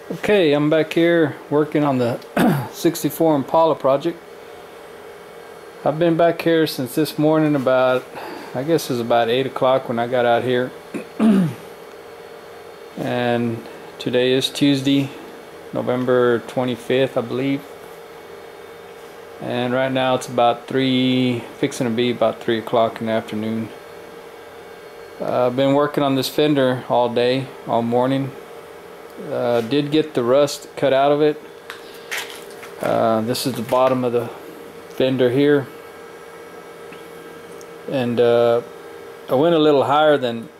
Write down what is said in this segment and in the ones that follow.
Okay, I'm back here working on the 64 Impala project. I've been back here since this morning about, I guess it was about 8 o'clock when I got out here. And today is Tuesday, November 25th, I believe. And right now it's about fixing to be about 3 o'clock in the afternoon. I've been working on this fender all day, all morning. Did get the rust cut out of it. This is the bottom of the fender here, and I went a little higher than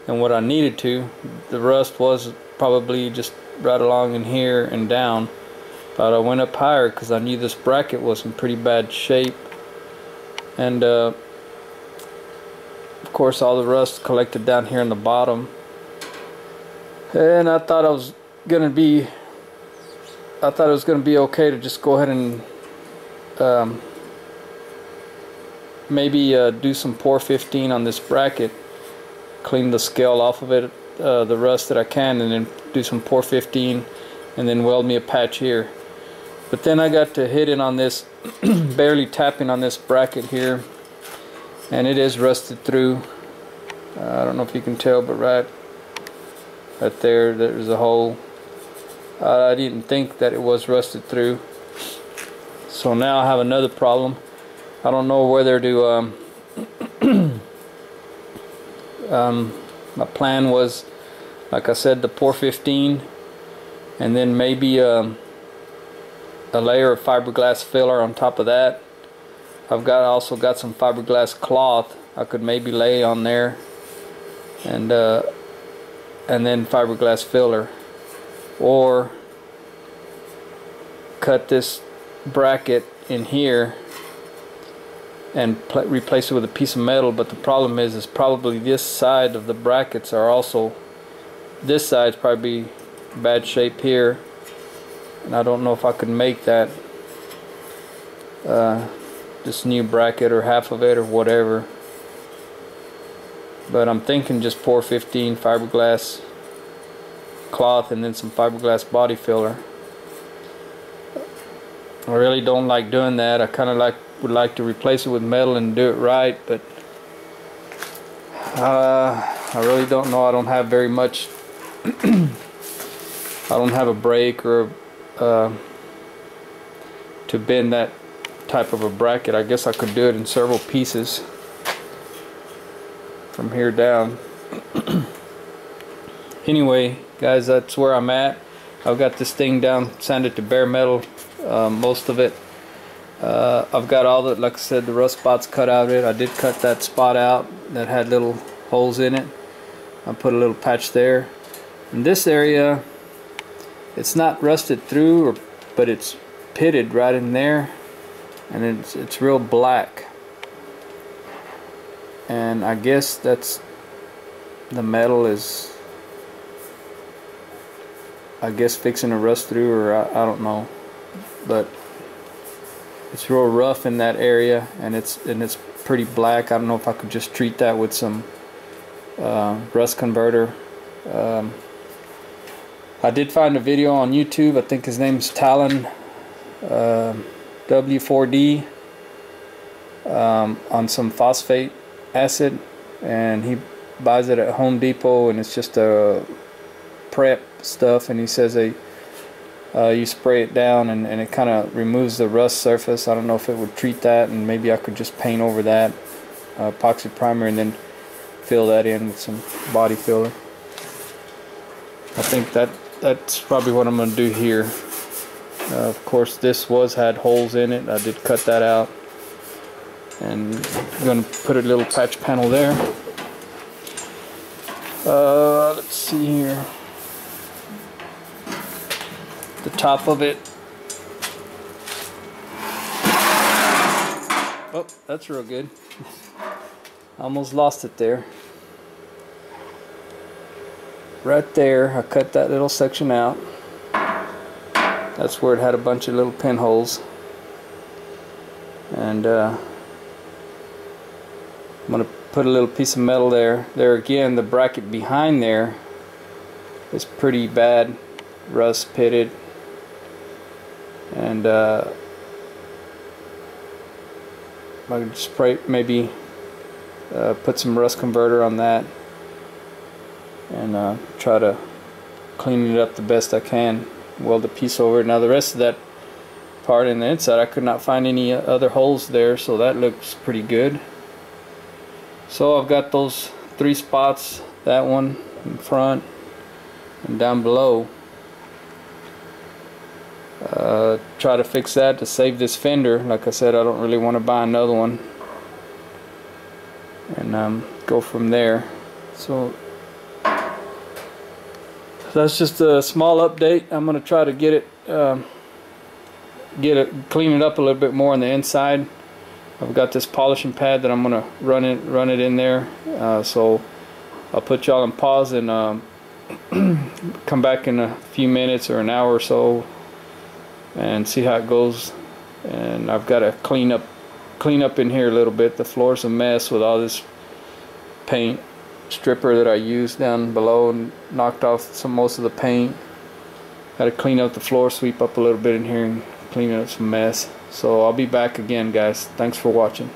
what I needed to. The rust was probably just right along in here and down, but I went up higher because I knew this bracket was in pretty bad shape, and of course all the rust collected down here in the bottom. And I thought it was gonna be okay to just go ahead and maybe do some pour 15 on this bracket, clean the scale off of it, the rust that I can, and then do some pour 15 and then weld me a patch here. But then I got to hitting on this barely tapping on this bracket here, and it is rusted through. I don't know if you can tell, but right there's a hole. I didn't think that it was rusted through, so now I have another problem. I don't know whether to my plan was, like I said, to pour 15 and then maybe a layer of fiberglass filler on top of that. I've also got some fiberglass cloth I could maybe lay on there, and then fiberglass filler, or cut this bracket in here and replace it with a piece of metal. But the problem is probably this side of the brackets are also, this side's probably bad shape here, and I don't know if I could make that this new bracket or half of it or whatever. But I'm thinking just pour 15 fiberglass cloth and then some fiberglass body filler. I really don't like doing that. I kind of would like to replace it with metal and do it right, but I really don't know. I don't have very much. I don't have a brake or to bend that type of a bracket. I guess I could do it in several pieces from here down. Anyway, guys, that's where I'm at. I've got this thing down, sanded to bare metal, most of it. I've got all the, like I said, the rust spots cut out of it. I did cut that spot out that had little holes in it. I put a little patch there. In this area, it's not rusted through, but it's pitted right in there, and it's real black. And I guess that's, the metal is, I guess, fixing to rust through, or I don't know, but it's real rough in that area, and it's pretty black. I don't know if I could just treat that with some rust converter. I did find a video on YouTube. I think his name's Talon W4D, on some phosphate acid, and he buys it at Home Depot, and it's just a prep stuff, and he says you spray it down and it kind of removes the rust surface. I don't know if it would treat that, and maybe I could just paint over that epoxy primer and then fill that in with some body filler. I think that's probably what I'm going to do here. Of course, this had holes in it. I did cut that out, and I'm going to put a little patch panel there. Let's see here. The top of it. Oh, that's real good. Almost lost it there. Right there, I cut that little section out. That's where it had a bunch of little pinholes. And I'm going to put a little piece of metal there. There again, the bracket behind there is pretty bad rust pitted, and I could spray, maybe put some rust converter on that, and try to clean it up the best I can. Weld a piece over it. Now the rest of that part in the inside, I could not find any other holes there, so that looks pretty good. So I've got those 3 spots, that one in front and down below. Try to fix that to save this fender. Like I said, I don't really want to buy another one, and go from there. So that's just a small update. I'm going to try to get it clean it up a little bit more on the inside. I've got this polishing pad that I'm going to run it in there. So I'll put y'all on pause and come back in a few minutes or an hour or so and see how it goes. And I've got to clean up in here a little bit. The floor's a mess with all this paint stripper that I used down below, and knocked off most of the paint. Got to clean up the floor, sweep up a little bit in here, and clean up some mess. So I'll be back again, guys. Thanks for watching.